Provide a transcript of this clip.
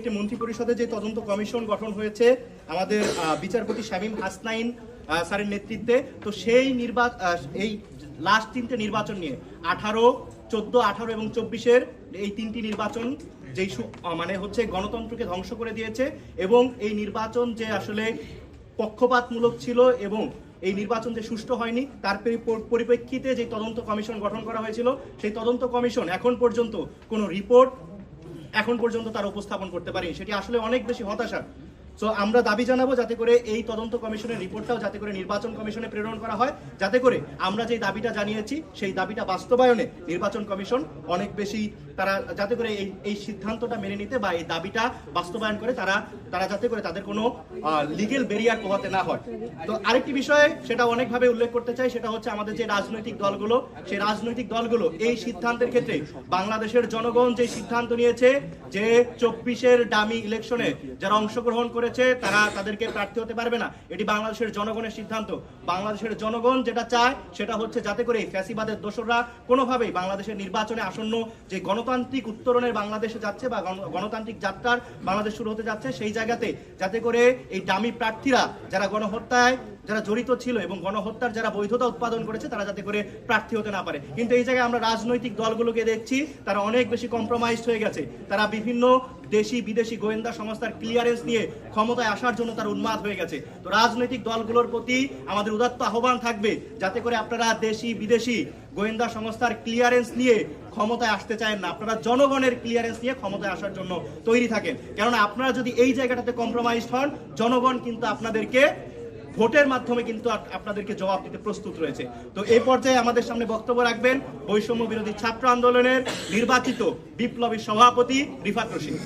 একটি মন্ত্রিপরিষদে যে তদন্ত কমিশন গঠন হয়েছে আমাদের বিচারপতি শামীম হাসনাইন স্যারের নেতৃত্বে, তো সেই এই লাস্ট তিনটে নির্বাচন নিয়ে 18, 14, 18 এবং 24-এর এই তিনটি নির্বাচন যেই মানে হচ্ছে গণতন্ত্রকে ধ্বংস করে দিয়েছে এবং এই নির্বাচন যে আসলে পক্ষপাতমূলক ছিল এবং এই নির্বাচন যে সুষ্ঠু হয়নি তার পরিপ্রেক্ষিতে যে তদন্ত কমিশন গঠন করা হয়েছিল, সেই তদন্ত কমিশন এখন পর্যন্ত কোনো রিপোর্ট তারা উপস্থাপন করতে পারেনি। সেটি আসলে অনেক বেশি হতাশা। সো আমরা দাবি জানাবো যাতে করে এই তদন্ত কমিশনের রিপোর্টটাও যাতে করে নির্বাচন কমিশনে প্রেরণ করা হয়, যাতে করে আমরা যে দাবিটা জানিয়েছি সেই দাবিটা বাস্তবায়নে নির্বাচন কমিশন অনেক বেশি তারা যাতে করে এই সিদ্ধান্তটা মেনে নিতে বা এই দাবিটা বাস্তবায়ন করে তারা যাতে করে তাদের কোনো লিগেল ব্যারিয়ার পোহাতে না হয়। তো আরেকটি বিষয় সেটা অনেকভাবে উল্লেখ করতে চাই, সেটা হচ্ছে আমাদের যে রাজনৈতিক দলগুলো, সেই রাজনৈতিক দলগুলো এই সিদ্ধান্তের ক্ষেত্রে বাংলাদেশের জনগণ যে সিদ্ধান্ত নিয়েছে যে 24-এর ডামি ইলেকশনে যারা অংশগ্রহণ করেছে তাদেরকে প্রার্থী হতে পারবে না, এটি বাংলাদেশের জনগণের সিদ্ধান্ত। বাংলাদেশের জনগণ যেটা চায় সেটা হচ্ছে যাতে করে ফ্যাসিবাদের দোসররা কোনোভাবেই বাংলাদেশের নির্বাচনে আসন্ন যে গণতান্ত্রিক উত্তরণের বাংলাদেশে যাচ্ছে বা গণতান্ত্রিক যাত্রার বাংলাদেশ শুরু হতে যাচ্ছে, সেই জায়গাতে যাতে করে এই ডামি প্রার্থীরা যারা গণহত্যায় যারা জড়িত ছিল এবং গণহত্যার যারা বৈধতা উৎপাদন করেছে তারা যাতে করে প্রার্থী হতে না পারে। কিন্তু এই জায়গায় আমরা রাজনৈতিক দলগুলোকে দেখছি তারা অনেক বেশি কম্প্রোমাইজড হয়ে গেছে। তারা বিভিন্ন দেশি বিদেশি গোয়েন্দা সংস্থার ক্লিয়ারেন্স নিয়ে ক্ষমতায় আসার জন্য তারা উন্মাদ হয়ে গেছে। তো রাজনৈতিক দলগুলোর প্রতি আমাদের উদাত্ত আহ্বান থাকবে যাতে করে আপনারা দেশি বিদেশি গোয়েন্দা সংস্থার ক্লিয়ারেন্স নিয়ে ক্ষমতায় আসতে চান না, আপনারা জনগণের ক্লিয়ারেন্স নিয়ে ক্ষমতায় আসার জন্য তৈরি থাকেন। কেননা আপনারা যদি এই জায়গাটাতে কম্প্রোমাইজড হন, জনগণ কিন্তু আপনাদেরকে ভোটের মাধ্যমে কিন্তু আপনাদেরকে জবাব দিতে প্রস্তুত রয়েছে। তো এই পর্যায়ে আমাদের সামনে বক্তব্য রাখবেন বৈষম্য বিরোধী ছাত্র আন্দোলনের নির্বাচিত বিপ্লবী সভাপতি রিফাত রশিদ।